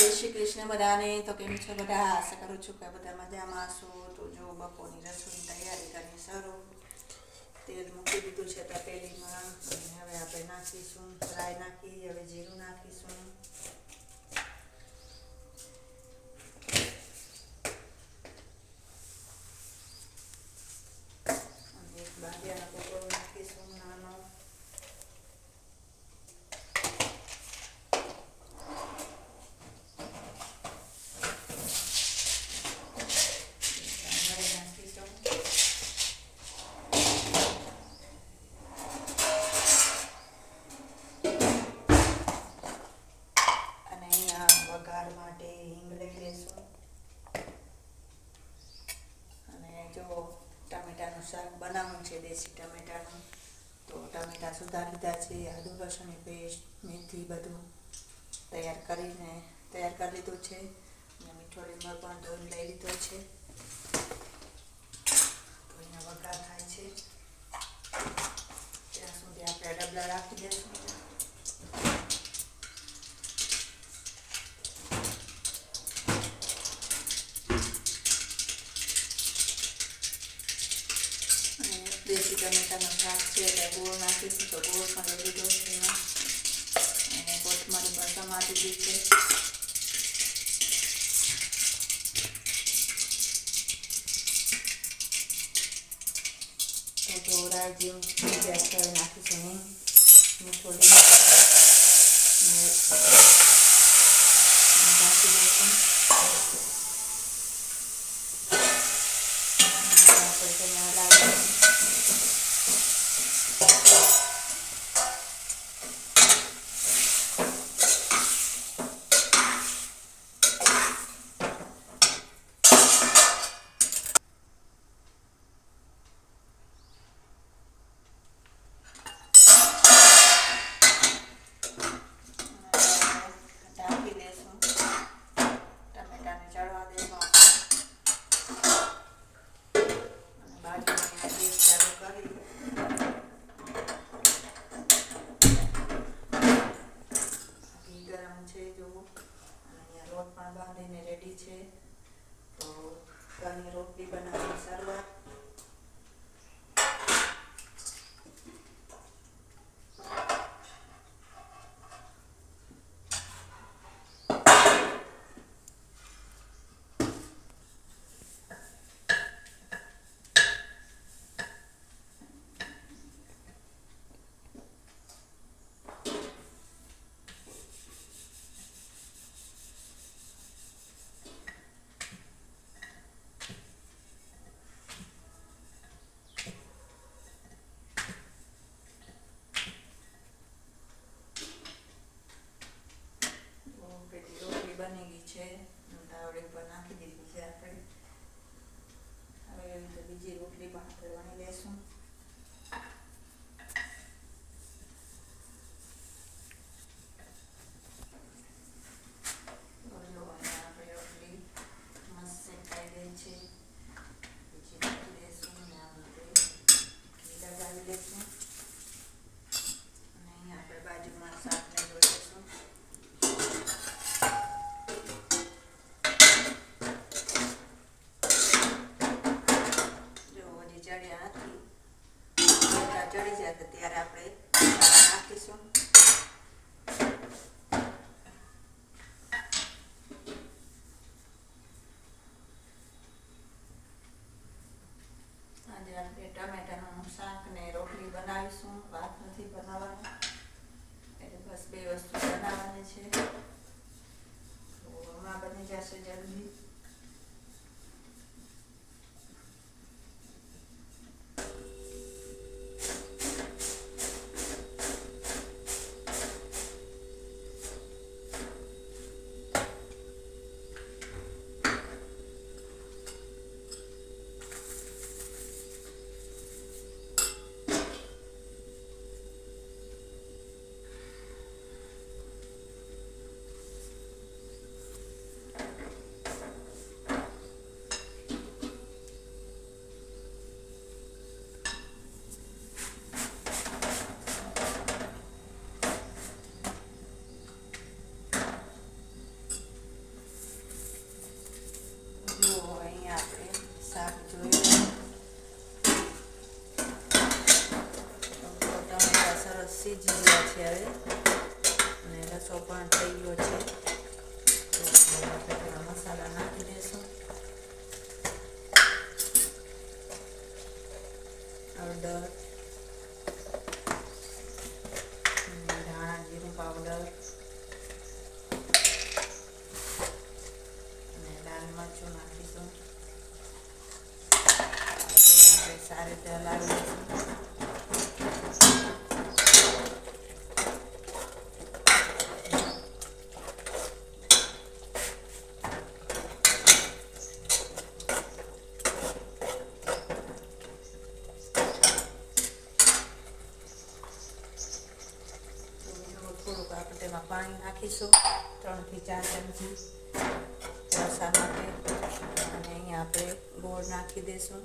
જય શ્રી કૃષ્ણ બધાને. તો કેમ છો બધા? આશા કરું છું કે બધા મજામાં છો. તો જો બપોરની રસોઈની તૈયારી કરી શરૂ. તેલ મૂકી દીધું છે તપેલીમાં અને હવે આપણે નાખીશું રાઈ નાખી, હવે જીરું નાખીશું. અને એક બાંડિયાનો ટુકડો નાખીશું નાનો. વઘાર માટે હિંગ લઈ લઈશું. અને જો ટામેટાનું શાક બનાવવાનું છે, દેશી ટામેટાનું. તો ટામેટા સુધારી લીધા છે, આદુ લસણની પેસ્ટ, મેથી બધું તૈયાર કરી લીધું છે. અને મીઠો લીમડો પણ ધોઈને લઈ લીધો છે. તો અહીંયા વઘાર થાય છે ત્યાં સુધી આપણે ડબલા રાખી દઈશું. દેશી ટમેટાનું શાક છે એટલે ગોળ નાખીશું, તો ગોળ પણ લઈ લીધો છે એમાં. અને કોથમરી પણ સમારી દીધી છે. તો જો રાઈ જેવું ગેસ પર નાખીશું હિંગ, મીઠો લીમડો ઢાંકી દઈશું. આપણે તેને હલાવીશું. ઢાંકી દઈશું. ટમેટાને ચડવા દઈશું અને બાજુમાં ગેસ ચાલુ કરી ઘી ગરમ છે જુઓ. અને અહીંયા લોટ પણ બાંધીને રેડી છે. તો ઘરની રોટલી બનાવવાની શરૂઆત. બની ગઈ છે. તાવડી પર નાખી દીધી છે આપણે. હવે એવી રીતે બીજી રોટલી પણ આપણે વણી લઈશું. આપણે રોટલી મસ્ત શેકાઈ ગઈ છે. બીજી નાખી દઈશું અને આ રીતે ઘી લગાવી દઈશું. અને અહીંયા આપણે બાજુમાં શાકને જોઈ દઈશું. ચડ્યા નથી, ચડી જાય તો ત્યારે આપણે નાખીશું. આજે આપણે ટમેટાનું શાક ને રોટલી બનાવીશું. ભાત નથી બનાવવાનું, એટલે બસ બે વસ્તુ બનાવવાની છે. તો હમણાં બની જશે જલ્દી. સીજી ગયા છે હવે અને રસો પણ થઈ ગયો છે. તો આપણે તેમાં મસાલા નાખી દઈશું. હળદર, ધાણા જીરું પાવડર અને લાલ મરચું નાખીશું. આપણે સારી રીતે હલાવી દઈશું. થોડુંક આપણે તેમાં પાણી નાખીશું, 3 થી 4 ચમચી રસા માટે. અને અહીંયા આપણે ગોળ નાખી દઈશું.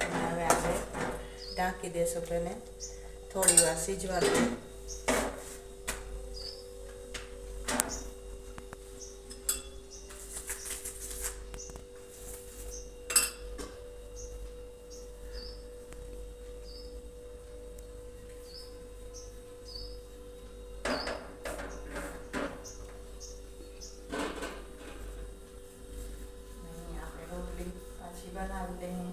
અને હવે આપણે ઢાંકી દઈશું, તેને થોડી વાર સીજવા દઈશું. બનાવી દઈએ.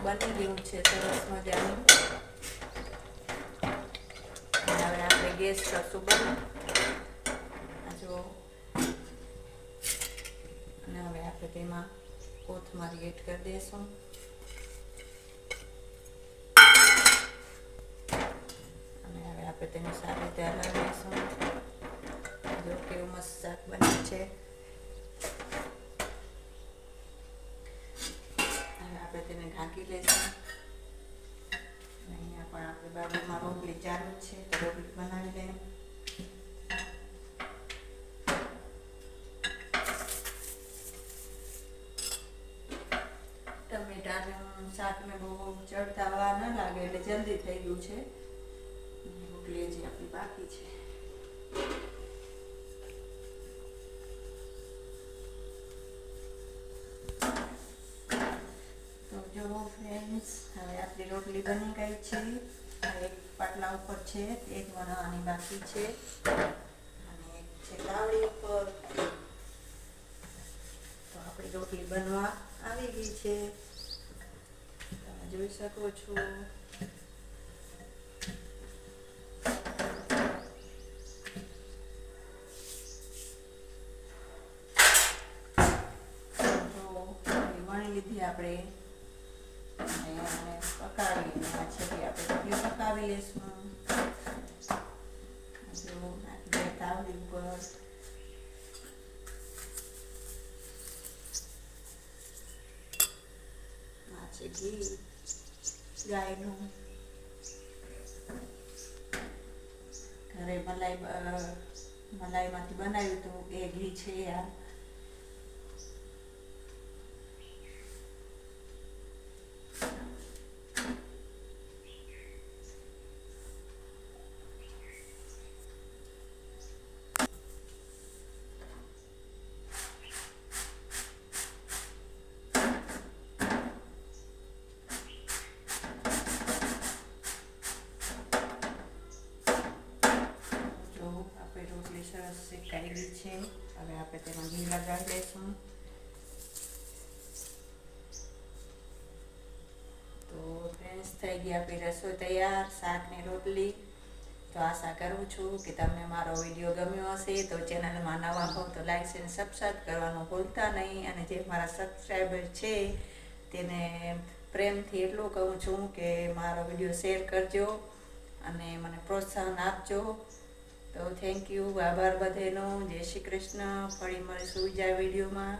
બની ગયું છે સરસ મજાનું. હવે આપણે ગેસ કરશું બંધ. જો અને હવે આપણે તેમાં કોથમરી એડ કરી દઈશું. અને હવે આપણે તેને સારી રીતે હલાવી દઈશું. જો કેવું મસ્ત શાક બન્યું છે. આપણે તેને ઢાંકી લઈશું. અહીંયા પણ આપણે બાજુમાં રોટલી ચાલુ છે, તો રોટલી બનાવી લઈએ. ટમેટાનું શાકને બહુ ચડતા વાર ન લાગે એટલે જલ્દી થઈ ગયું છે. રોટલી હજી આપણી બાકી છે. ફ્રેન્ડ્સ, હવે આપણી રોટલી બની ગઈ છે. એક પાટલા ઉપર છે, એક બનાવવાની બાકી છે અને એક છે તાવડી ઉપર. તો આપણી રોટલી બનવા આવી ગઈ છે, તમે જોઈ શકો છો. તો વણી લીધી આપણે અને પકાવીને પાછી આપણે રોટલી પકાવી લઈશું. જો નાખી દઈએ તાવડી ઉપર. આ છે ઘી ગાયનું. ઘરે મલાઈમાંથી બનાવ્યું હતું એ ઘી છે આ. સરસ શેકાઈ ગઈ છે. હવે આપણે તેમાં ઘી લગાવી દઈશું. તો ફ્રેન્ડ બસ થઈ ગઈ આપણી રસોઈ તૈયાર, શાક ને રોટલી. તો આશા કરું છું કે તમને મારો વિડીયો ગમ્યો હશે. તો ચેનલમાં નવા હો તો લાઈક અને સબસ્ક્રાઈબ કરવાનું ભૂલતા નહીં. અને જે મારા સબસ્ક્રાઈબર છે તેને પ્રેમથી એટલું કહું છું કે મારો વિડીયો શેર કરજો અને મને પ્રોત્સાહન આપજો. તો થેન્ક યુ, આભાર બધાનો. જય શ્રી કૃષ્ણ. ફરી મળીશું બીજા વિડીયોમાં.